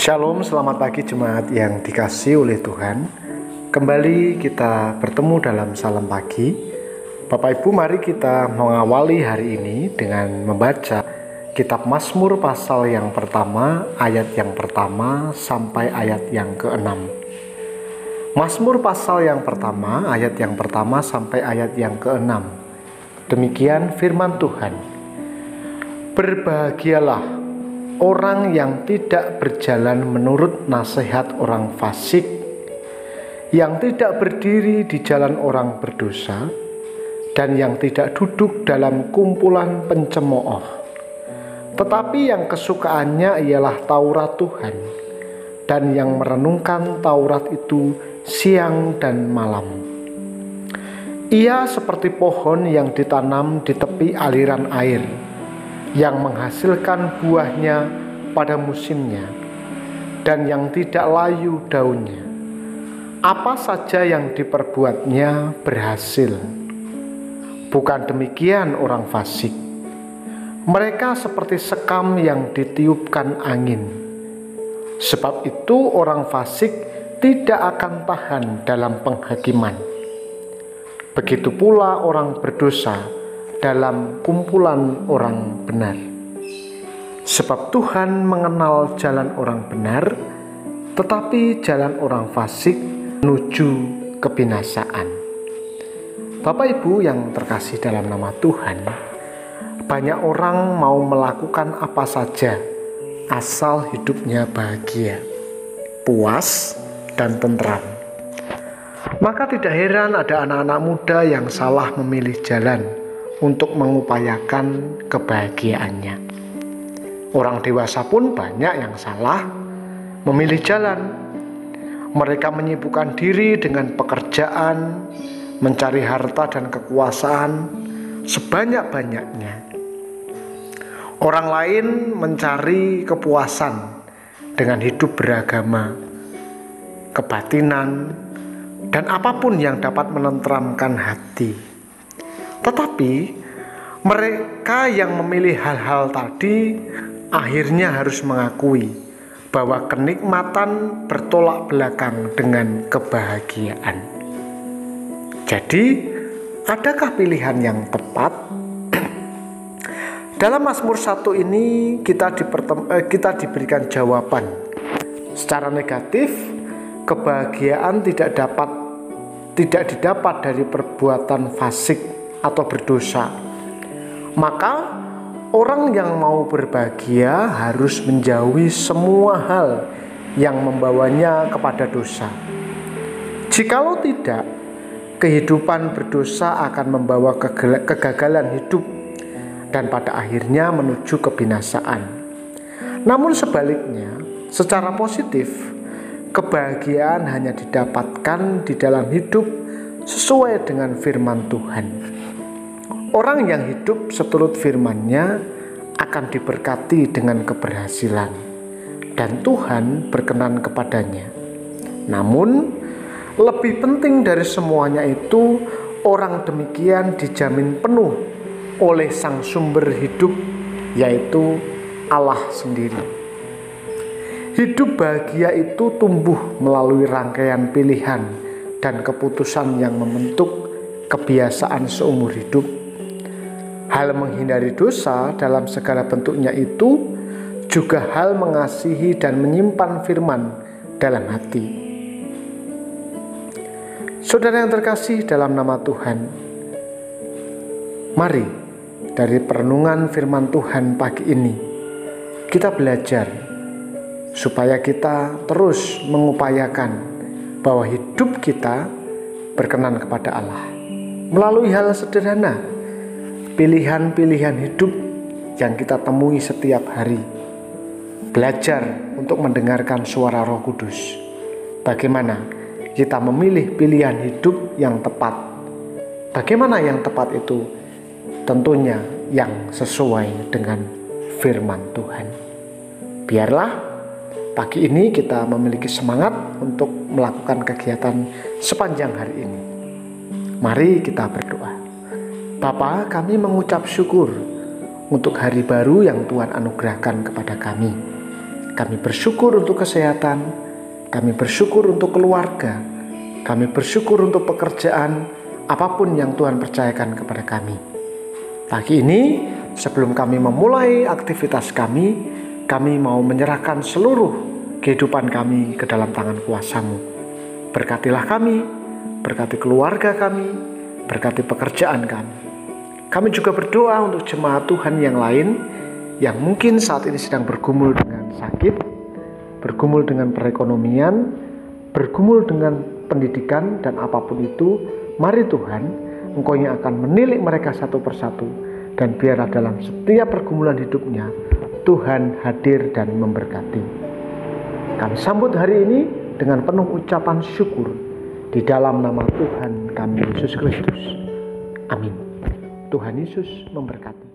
Shalom, selamat pagi jemaat yang dikasihi oleh Tuhan. Kembali kita bertemu dalam salam pagi. Bapak Ibu, mari kita mengawali hari ini dengan membaca kitab Mazmur pasal yang pertama, ayat yang pertama sampai ayat yang ke-6. Mazmur pasal yang pertama, ayat yang pertama sampai ayat yang ke-6. Demikian firman Tuhan. Berbahagialah orang yang tidak berjalan menurut nasihat orang fasik, yang tidak berdiri di jalan orang berdosa, dan yang tidak duduk dalam kumpulan pencemooh. Tetapi yang kesukaannya ialah Taurat Tuhan, dan yang merenungkan Taurat itu siang dan malam. Ia seperti pohon yang ditanam di tepi aliran air, yang menghasilkan buahnya pada musimnya, dan yang tidak layu daunnya. Apa saja yang diperbuatnya berhasil. Bukan demikian orang fasik. Mereka seperti sekam yang ditiupkan angin. Sebab itu orang fasik tidak akan tahan dalam penghakiman. Begitu pula orang berdosa dalam kumpulan orang benar. Sebab Tuhan mengenal jalan orang benar, tetapi jalan orang fasik menuju kebinasaan. Bapak Ibu yang terkasih dalam nama Tuhan, banyak orang mau melakukan apa saja asal hidupnya bahagia, puas, dan tentram. Maka tidak heran ada anak-anak muda yang salah memilih jalan untuk mengupayakan kebahagiaannya. Orang dewasa pun banyak yang salah memilih jalan. Mereka menyibukkan diri dengan pekerjaan, mencari harta dan kekuasaan sebanyak-banyaknya. Orang lain mencari kepuasan dengan hidup beragama, kebatinan, dan apapun yang dapat menenteramkan hati. Tetapi mereka yang memilih hal-hal tadi akhirnya harus mengakui bahwa kenikmatan bertolak belakang dengan kebahagiaan. Jadi, adakah pilihan yang tepat? Dalam Mazmur 1 ini kita diberikan jawaban. Secara negatif, kebahagiaan tidak didapat dari perbuatan fasik atau berdosa. Maka orang yang mau berbahagia harus menjauhi semua hal yang membawanya kepada dosa. Jikalau tidak, kehidupan berdosa akan membawa kegagalan hidup dan pada akhirnya menuju kebinasaan. Namun sebaliknya, secara positif, kebahagiaan hanya didapatkan di dalam hidup sesuai dengan firman Tuhan. Orang yang hidup seturut firman-Nya akan diberkati dengan keberhasilan, dan Tuhan berkenan kepadanya. Namun, lebih penting dari semuanya itu, orang demikian dijamin penuh oleh Sang Sumber hidup, yaitu Allah sendiri. Hidup bahagia itu tumbuh melalui rangkaian pilihan dan keputusan yang membentuk kebiasaan seumur hidup. Hal menghindari dosa dalam segala bentuknya itu juga hal mengasihi dan menyimpan firman dalam hati. Saudara yang terkasih dalam nama Tuhan, mari dari perenungan firman Tuhan pagi ini kita belajar supaya kita terus mengupayakan bahwa hidup kita berkenan kepada Allah melalui hal sederhana, pilihan-pilihan hidup yang kita temui setiap hari. Belajar untuk mendengarkan suara Roh Kudus. Bagaimana kita memilih pilihan hidup yang tepat. Bagaimana yang tepat itu? Tentunya yang sesuai dengan firman Tuhan. Biarlah pagi ini kita memiliki semangat untuk melakukan kegiatan sepanjang hari ini. Mari kita berdoa. Bapa, kami mengucap syukur untuk hari baru yang Tuhan anugerahkan kepada kami. Kami bersyukur untuk kesehatan, kami bersyukur untuk keluarga, kami bersyukur untuk pekerjaan, apapun yang Tuhan percayakan kepada kami. Pagi ini, sebelum kami memulai aktivitas kami mau menyerahkan seluruh kehidupan kami ke dalam tangan kuasa-Mu. Berkatilah kami, berkati keluarga kami, berkati pekerjaan kami. Kami juga berdoa untuk jemaat Tuhan yang lain yang mungkin saat ini sedang bergumul dengan sakit, bergumul dengan perekonomian, bergumul dengan pendidikan dan apapun itu. Mari Tuhan, Engkau yang akan menilik mereka satu persatu, dan biarlah dalam setiap pergumulan hidupnya Tuhan hadir dan memberkati. Kami sambut hari ini dengan penuh ucapan syukur di dalam nama Tuhan kami Yesus Kristus. Amin. Tuhan Yesus memberkati.